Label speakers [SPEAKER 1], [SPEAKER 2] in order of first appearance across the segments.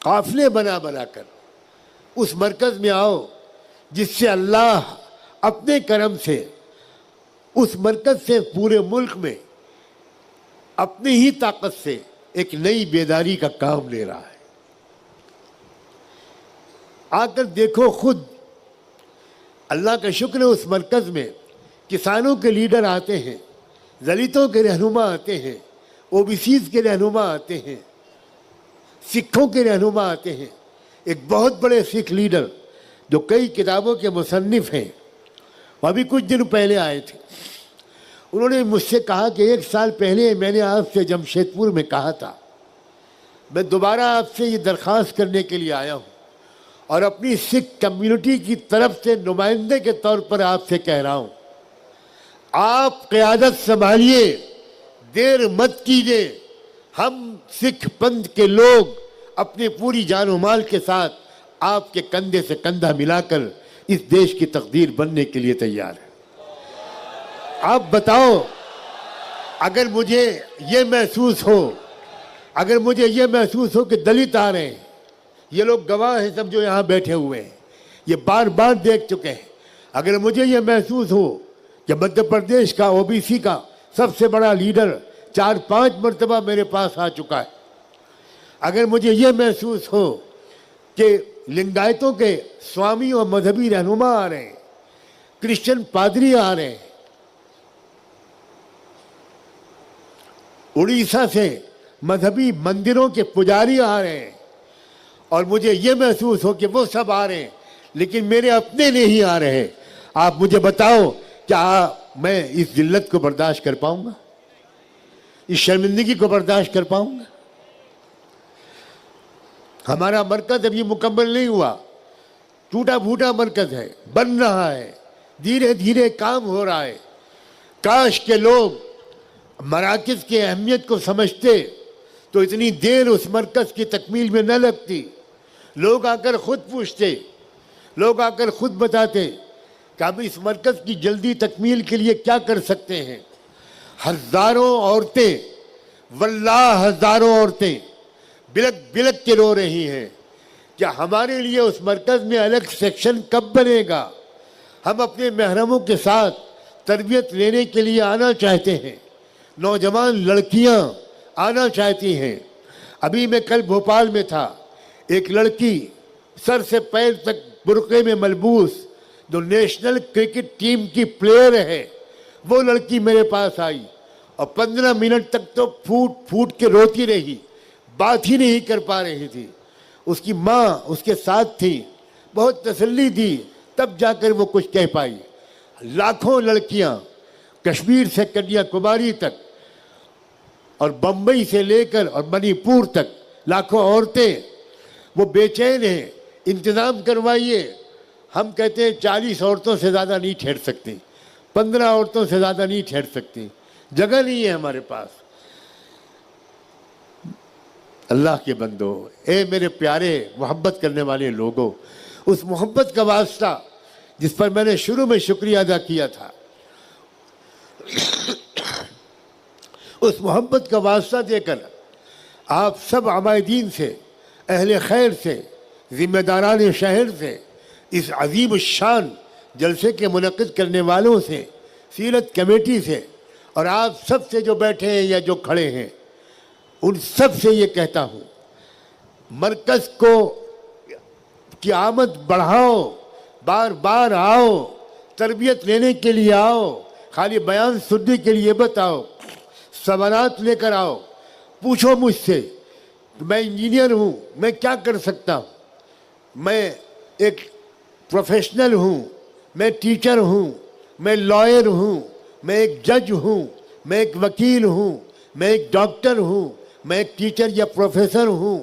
[SPEAKER 1] قافلے بنا بنا کر اس مرکز میں آؤ جس سے اللہ اپنے کرم سے اس مرکز سے پورے ملک میں اپنی ہی طاقت سے ایک نئی بیداری کا کام لے رہا ہے۔ آ کر دیکھو خود، اللہ کا شکر ہے اس مرکز میں کسانوں کے لیڈر آتے ہیں، دلتوں کے رہنما آتے ہیں، او بی سیز کے رہنما آتے ہیں، سکھوں کے رہنما آتے ہیں۔ ایک بہت بڑے سکھ لیڈر جو کئی کتابوں کے مصنف ہیں، وہ ابھی کچھ دن پہلے آئے تھے۔ انہوں نے مجھ سے کہا کہ 1 سال پہلے میں نے آپ سے جمشید پور میں کہا تھا، میں دوبارہ آپ سے یہ درخواست کرنے کے لیے آیا ہوں اور اپنی سکھ کمیونٹی کی طرف سے نمائندے کے طور پر آپ سے کہہ رہا ہوں، آپ قیادت سنبھالیے، دیر مت کیجیے۔ ہم سکھ پنتھ کے لوگ اپنی پوری جان و مال کے ساتھ آپ کے کندھے سے کندھا ملا کر اس دیش کی تقدیر بننے کے لیے تیار ہیں۔ آپ بتاؤ، اگر مجھے یہ محسوس ہو کہ دلت آ رہے ہیں، یہ لوگ گواہ ہیں سب جو یہاں بیٹھے ہوئے ہیں، یہ بار بار دیکھ چکے ہیں، اگر مجھے یہ محسوس ہو کہ مدھیہ پردیش کا او بی سی کا سب سے بڑا لیڈر 4-5 مرتبہ میرے پاس آ چکا ہے، اگر مجھے یہ محسوس ہو کہ لنگایتوں کے سوامی اور مذہبی رہنما آ رہے ہیں، کرسچن پادری آ رہے ہیں، اڑیسہ سے مذہبی مندروں کے پجاری آ رہے ہیں، اور مجھے یہ محسوس ہو کہ وہ سب آ رہے ہیں لیکن میرے اپنے نہیں آ رہے، آپ مجھے بتاؤ کیا میں اس ذلت کو برداشت کر پاؤں گا؟ اس شرمندگی کو برداشت کر پاؤں گا؟ ہمارا مرکز ابھی مکمل نہیں ہوا، ٹوٹا پھوٹا مرکز ہے، بن رہا ہے، دھیرے دھیرے کام ہو رہا ہے۔ کاش کے لوگ مراکز کی اہمیت کو سمجھتے تو اتنی دیر اس مرکز کی تکمیل میں نہ لگتی۔ لوگ آ کر خود پوچھتے، لوگ آ کر خود بتاتے کہ ہم اس مرکز کی جلدی تکمیل کے لیے کیا کر سکتے ہیں۔ ہزاروں عورتیں، واللہ ہزاروں عورتیں بلک بلک کے رو رہی ہیں کہ ہمارے لیے اس مرکز میں الگ سیکشن کب بنے گا؟ ہم اپنے محرموں کے ساتھ تربیت لینے کے لیے آنا چاہتے ہیں، نوجوان لڑکیاں آنا چاہتی ہیں۔ ابھی میں کل بھوپال میں تھا، ایک لڑکی سر سے پیر تک برقعے میں ملبوس جو نیشنل کرکٹ ٹیم کی پلیئر ہے، وہ لڑکی میرے پاس آئی اور 15 منٹ تک تو پھوٹ پھوٹ کے روتی رہی، بات ہی نہیں کر پا رہی تھی۔ اس کی ماں اس کے ساتھ تھی، بہت تسلی دی، تب جا کر وہ کچھ کہہ پائی۔ لاکھوں لڑکیاں کشمیر سے کنیا کماری تک اور بمبئی سے لے کر اور منی پور تک لاکھوں عورتیں وہ بے چین ہیں، انتظام کروائیے۔ ہم کہتے ہیں 40 عورتوں سے زیادہ نہیں ٹھہر سکتی، 15 عورتوں سے زیادہ نہیں ٹھہر سکتی، جگہ نہیں ہے ہمارے پاس۔ اللہ کے بندو، اے میرے پیارے محبت کرنے والے لوگوں، اس محبت کا واسطہ جس پر میں نے شروع میں شکریہ ادا کیا تھا، اس محبت کا واسطہ دے کر آپ سب عمائدین سے، اہل خیر سے، ذمہ داران شہر سے، اس عظیم الشان جلسے کے منعقد کرنے والوں سے، سیرت کمیٹی سے، اور آپ سب سے جو بیٹھے ہیں یا جو کھڑے ہیں، ان سب سے یہ کہتا ہوں، مرکز کو کی آمد بڑھاؤ، بار بار آؤ، تربیت لینے کے لیے آؤ، خالی بیان سننے کے لیے بتاؤ، سوالات لے کر آؤ، پوچھو مجھ سے، میں انجینئر ہوں، میں کیا کر سکتا ہوں، میں ایک پروفیشنل ہوں، میں ٹیچر ہوں، میں لائر ہوں، میں ایک جج ہوں، میں ایک وکیل ہوں، میں ایک ڈاکٹر ہوں، میں ایک ٹیچر یا پروفیسر ہوں،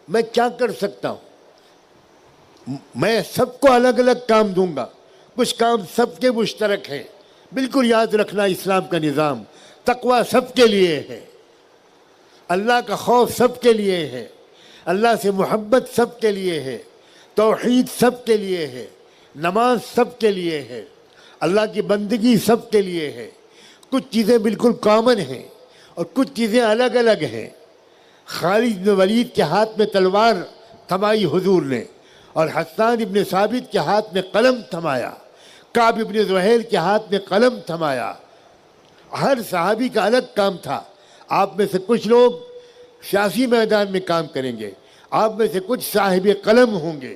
[SPEAKER 1] میں کیا کر سکتا ہوں؟ میں سب کو الگ الگ کام دوں گا، کچھ کام سب کے مشترک ہیں۔ بالکل یاد رکھنا، اسلام کا نظام تقوی سب کے لیے ہے، اللہ کا خوف سب کے لیے ہے، اللہ سے محبت سب کے لیے ہے، توحید سب کے لیے ہے، نماز سب کے لیے ہے، اللہ کی بندگی سب کے لیے ہے۔ کچھ چیزیں بالکل کامن ہیں اور کچھ چیزیں الگ الگ ہیں۔ خالد بن ولید کے ہاتھ میں تلوار تھمائی حضور نے، اور حسان ابن ثابت کے ہاتھ میں قلم تھمایا، کعب ابن زہیر کے ہاتھ میں قلم تھمایا۔ ہر صحابی کا الگ کام تھا۔ آپ میں سے کچھ لوگ سیاسی میدان میں کام کریں گے، آپ میں سے کچھ صاحب قلم ہوں گے،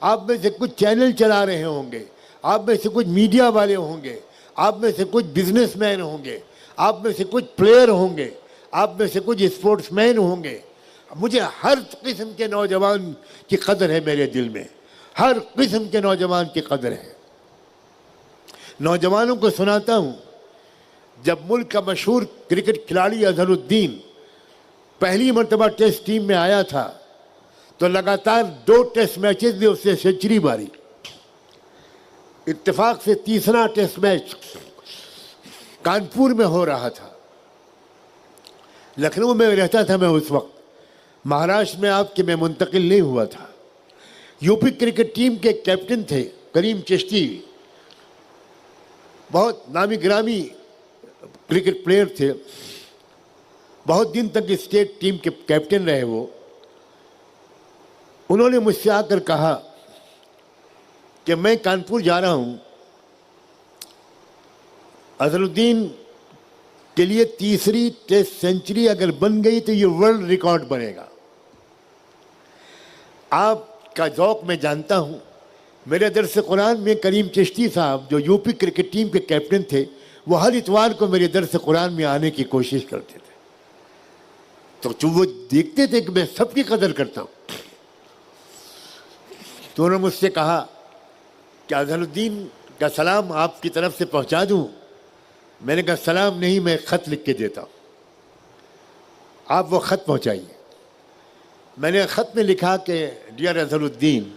[SPEAKER 1] آپ میں سے کچھ چینل چلا رہے ہوں گے، آپ میں سے کچھ میڈیا والے ہوں گے، آپ میں سے کچھ بزنس مین ہوں گے، آپ میں سے کچھ پلیئر ہوں گے، آپ میں سے کچھ اسپورٹس مین ہوں گے۔ مجھے ہر قسم کے نوجوان کی قدر ہے، میرے دل میں ہر قسم کے نوجوان کی قدر ہے۔ نوجوانوں کو سناتا ہوں، جب ملک کا مشہور کرکٹ کھلاڑی اظہر الدین پہلی مرتبہ ٹیسٹ ٹیم میں آیا تھا تو لگاتار 2 ٹیسٹ میچز میں اس نے سینچری ماری۔ اتفاق سے تیسرا ٹیسٹ میچ کانپور میں ہو رہا تھا، لکھنؤ میں رہتا تھا میں اس وقت، مہاراشٹر میں آپ کے میں منتقل نہیں ہوا تھا۔ یو پی کرکٹ ٹیم کے کیپٹن تھے کریم چشتی، بہت نامی گرامی کرکٹ پلیئر تھے، بہت دن تک اسٹیٹ ٹیم کے کیپٹن رہے وہ۔ انہوں نے مجھ سے آ کر کہا کہ میں کانپور جا رہا ہوں، اظہر الدین کے لیے تیسری ٹیسٹ سینچری اگر بن گئی تو یہ ورلڈ ریکارڈ بنے گا۔ آپ کا ذوق میں جانتا ہوں، میرے درس قرآن میں کریم چشتی صاحب جو یو پی کرکٹ ٹیم کے کیپٹن تھے، وہ ہر اتوار کو میرے درس قرآن میں آنے کی کوشش کرتے تھے، تو وہ دیکھتے تھے کہ میں سب کی قدر کرتا ہوں۔ تو انہوں نے مجھ سے کہا کہ اظہر الدین کا سلام آپ کی طرف سے پہنچا دوں۔ میں نے کہا سلام نہیں، میں خط لکھ کے دیتا ہوں، آپ وہ خط پہنچائیے۔ میں نے خط میں لکھا کہ ڈیئر اظہر الدین،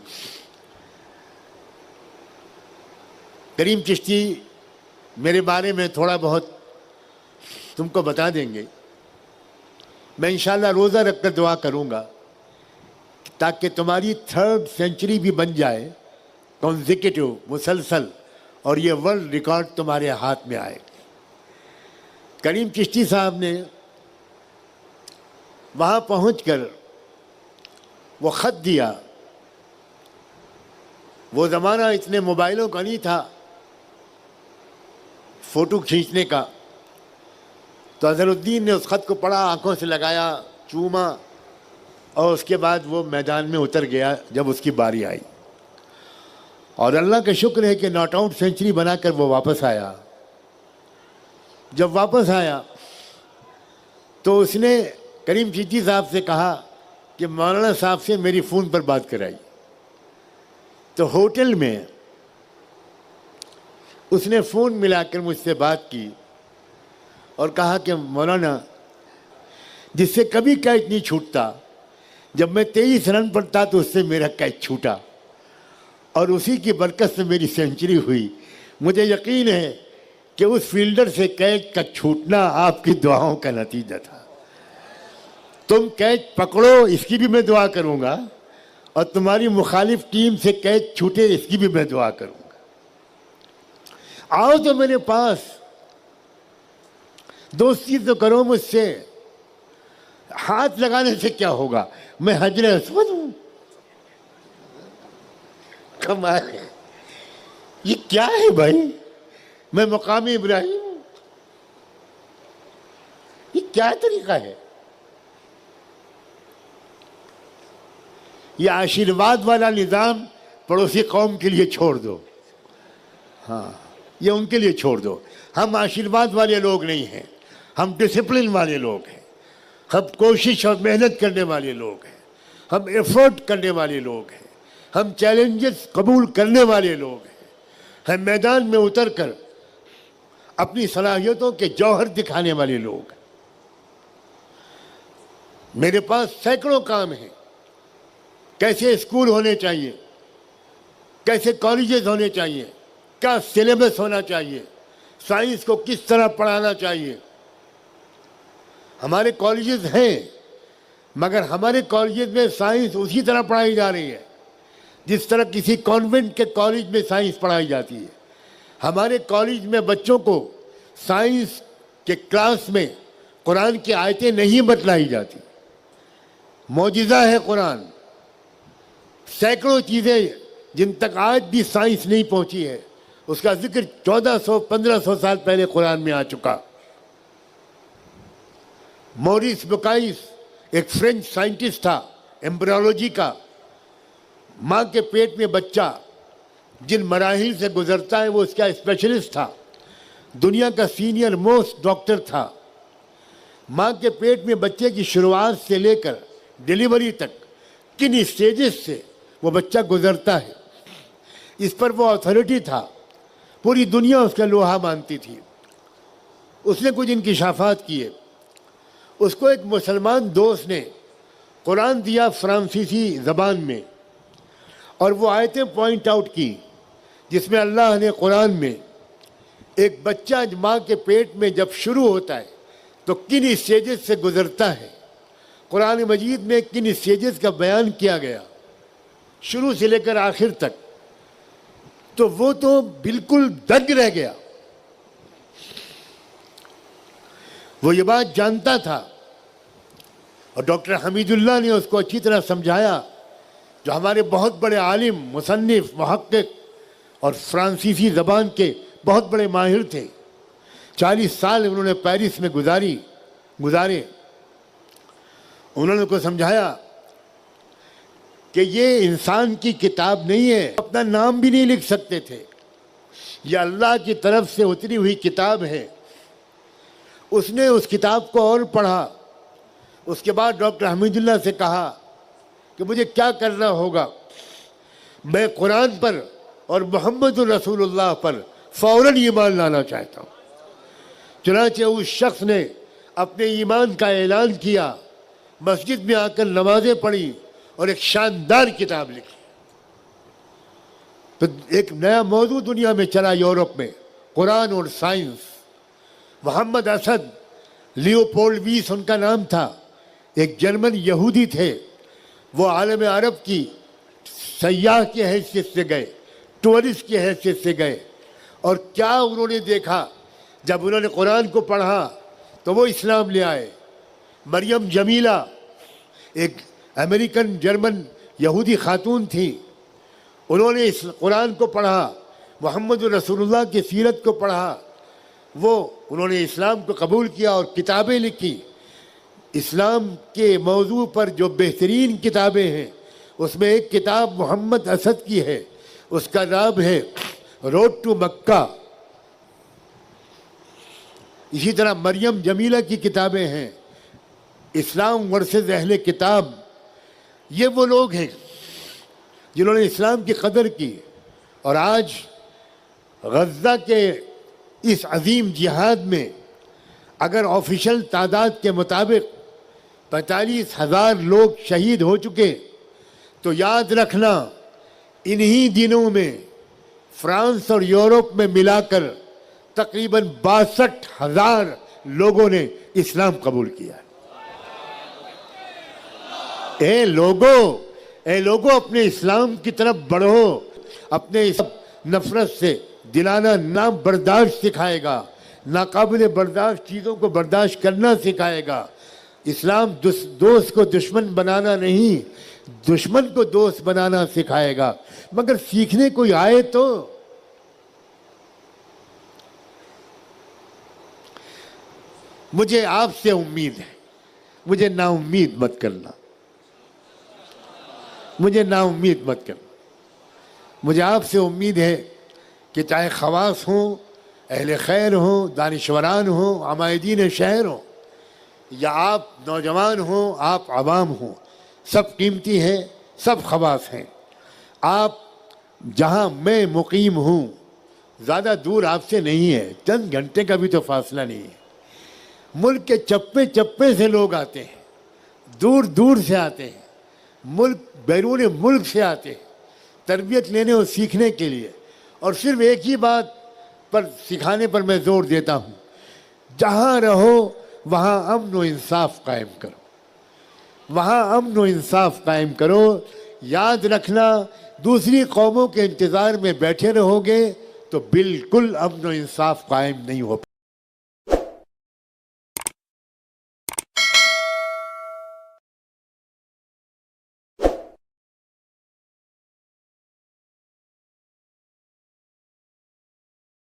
[SPEAKER 1] کریم چشتی میرے بارے میں تھوڑا بہت تم کو بتا دیں گے، میں انشاءاللہ روزہ رکھ کر دعا کروں گا تاکہ تمہاری 3rd سینچری بھی بن جائے کنزیکیٹو، مسلسل، اور یہ ورلڈ ریکارڈ تمہارے ہاتھ میں آئے۔ کریم چشتی صاحب نے وہاں پہنچ کر وہ خط دیا۔ وہ زمانہ اتنے موبائلوں کا نہیں تھا فوٹو کھینچنے کا، تو اظہر الدین نے اس خط کو پڑھا، آنکھوں سے لگایا، چوما، اور اس کے بعد وہ میدان میں اتر گیا جب اس کی باری آئی۔ اور اللہ کا شکر ہے کہ ناٹ آؤٹ سینچری بنا کر وہ واپس آیا۔ جب واپس آیا تو اس نے کریم چشتی صاحب سے کہا کہ مولانا صاحب سے میری فون پر بات کرائی۔ تو ہوٹل میں اس نے فون ملا کر مجھ سے بات کی اور کہا کہ مولانا، جس سے کبھی کیچ نہیں چھوٹتا، جب میں 23 رن پر تھا تو اس سے میرا کیچ چھوٹا، اور اسی کی برکت سے میری سینچری ہوئی۔ مجھے یقین ہے کہ اس فیلڈر سے کیچ کا چھوٹنا آپ کی دعاؤں کا نتیجہ تھا۔ تم کیچ پکڑو، اس کی بھی میں دعا کروں گا، اور تمہاری مخالف ٹیم سے کیچ چھوٹے، اس کی بھی میں دعا کروں گا۔ آؤ تو میرے پاس، دوستی تو کرو مجھ سے، ہاتھ لگانے سے کیا ہوگا، میں حجر اسود ہوں۔ کمال ہے، یہ کیا ہے بھائی، میں مقام ابراہیم ہوں، یہ کیا طریقہ ہے؟ یہ آشیرواد والا نظام پڑوسی قوم کے لیے چھوڑ دو، ہاں یہ ان کے لیے چھوڑ دو۔ ہم آشیرواد والے لوگ نہیں ہیں، ہم ڈسپلن والے لوگ ہیں، ہم کوشش اور محنت کرنے والے لوگ ہیں، ہم ایفرٹ کرنے والے لوگ ہیں، ہم چیلنجز قبول کرنے والے لوگ ہیں، ہم میدان میں اتر کر اپنی صلاحیتوں کے جوہر دکھانے والے لوگ ہیں۔ میرے پاس سینکڑوں کام ہیں، کیسے اسکول ہونے چاہیے، کیسے کالجز ہونے چاہیے، کیا سلیبس ہونا چاہیے، سائنس کو کس طرح پڑھانا چاہیے۔ ہمارے کالجز ہیں، مگر ہمارے کالجز میں سائنس اسی طرح پڑھائی جا رہی ہے جس طرح کسی کانوینٹ کے کالج میں سائنس پڑھائی جاتی ہے۔ ہمارے کالج میں بچوں کو سائنس کے کلاس میں قرآن کی آیتیں نہیں بتلائی جاتی، معجزہ ہے قرآن. سینکڑوں چیزیں جن تک آج بھی سائنس نہیں پہنچی ہے اس کا ذکر 1400-1500 سال پہلے قرآن میں آ چکا. موریس بکائس ایک فرینچ سائنٹسٹ تھا ایمبریولوجی کا. ماں کے پیٹ میں بچہ جن مراحل سے گزرتا ہے وہ اس کا اسپیشلسٹ تھا. دنیا کا سینئر موسٹ ڈاکٹر تھا. ماں کے پیٹ میں بچے کی شروعات سے لے کر ڈیلیوری تک کن اسٹیجز سے وہ بچہ گزرتا ہے اس پر وہ اتھارٹی تھا. پوری دنیا اس کا لوہا مانتی تھی. اس نے کچھ انکشافات کیے. اس کو ایک مسلمان دوست نے قرآن دیا فرانسیسی زبان میں اور وہ آیتیں پوائنٹ آؤٹ کی جس میں اللہ نے قرآن میں ایک بچہ ماں کے پیٹ میں جب شروع ہوتا ہے تو کن اسٹیجز سے گزرتا ہے. قرآن مجید میں کن اسٹیجز کا بیان کیا گیا شروع سے لے کر آخر تک. تو وہ تو بالکل دنگ رہ گیا. وہ یہ بات جانتا تھا اور ڈاکٹر حمید اللہ نے اس کو اچھی طرح سمجھایا جو ہمارے بہت بڑے عالم مصنف محقق اور فرانسیسی زبان کے بہت بڑے ماہر تھے. 40 سال انہوں نے پیرس میں گزارے. انہوں نے ان کو سمجھایا کہ یہ انسان کی کتاب نہیں ہے. اپنا نام بھی نہیں لکھ سکتے تھے. یہ اللہ کی طرف سے اتری ہوئی کتاب ہے. اس نے اس کتاب کو اور پڑھا. اس کے بعد ڈاکٹر حمید اللہ سے کہا کہ مجھے کیا کرنا ہوگا. میں قرآن پر اور محمد رسول اللہ پر فوراً ایمان لانا چاہتا ہوں. چنانچہ اس شخص نے اپنے ایمان کا اعلان کیا, مسجد میں آ کر نمازیں پڑھی اور ایک شاندار کتاب لکھی. تو ایک نیا موضوع دنیا میں چلا یورپ میں, قرآن اور سائنس. محمد اسد لیوپولڈ ان کا نام تھا, ایک جرمن یہودی تھے. وہ عالم عرب کی سیاح کی حیثیت سے گئے, ٹورسٹ کی حیثیت سے گئے, اور کیا انہوں نے دیکھا جب انہوں نے قرآن کو پڑھا تو وہ اسلام لے آئے. مریم جمیلہ ایک امریکن جرمن یہودی خاتون تھی. انہوں نے اس قرآن کو پڑھا, محمد رسول اللہ کی سیرت کو پڑھا. انہوں نے اسلام کو قبول کیا اور کتابیں لکھی. اسلام کے موضوع پر جو بہترین کتابیں ہیں اس میں ایک کتاب محمد اسد کی ہے, اس کا نام ہے روڈ ٹو مکہ. اسی طرح مریم جمیلہ کی کتابیں ہیں, اسلام ورسز اہل کتاب. یہ وہ لوگ ہیں جنہوں نے اسلام کی قدر کی. اور آج غزہ کے اس عظیم جہاد میں اگر آفیشل تعداد کے مطابق 45,000 لوگ شہید ہو چکے تو یاد رکھنا انہی دنوں میں فرانس اور یورپ میں ملا کر تقریباً 62,000 لوگوں نے اسلام قبول کیا. اے لوگوں اپنے اسلام کی طرف بڑھو. اپنے اس نفرت سے دلانا نام برداشت سکھائے گا, ناقابل برداشت چیزوں کو برداشت کرنا سکھائے گا. اسلام دوست کو دشمن بنانا نہیں, دشمن کو دوست بنانا سکھائے گا. مگر سیکھنے کوئی آئے تو. مجھے آپ سے امید ہے, مجھے نا امید مت کرنا, مجھے نا امید مت کرنا. مجھے آپ سے امید ہے کہ چاہے خواص ہوں, اہل خیر ہوں, دانشوران ہوں, عمائدین شہر ہوں, یا آپ نوجوان ہوں, آپ عوام ہوں, سب قیمتی ہیں, سب خواص ہیں. آپ جہاں میں مقیم ہوں زیادہ دور آپ سے نہیں ہے, چند گھنٹے کا بھی تو فاصلہ نہیں ہے. ملک کے چپے چپے سے لوگ آتے ہیں, دور دور سے آتے ہیں, بیرون ملک سے آتے ہیں تربیت لینے اور سیکھنے کے لیے. اور صرف ایک ہی بات پر سکھانے پر میں زور دیتا ہوں, جہاں رہو وہاں امن و انصاف قائم کرو, وہاں امن و انصاف قائم کرو. یاد رکھنا دوسری قوموں کے انتظار میں بیٹھے رہو گے تو بالکل امن و انصاف قائم نہیں ہو.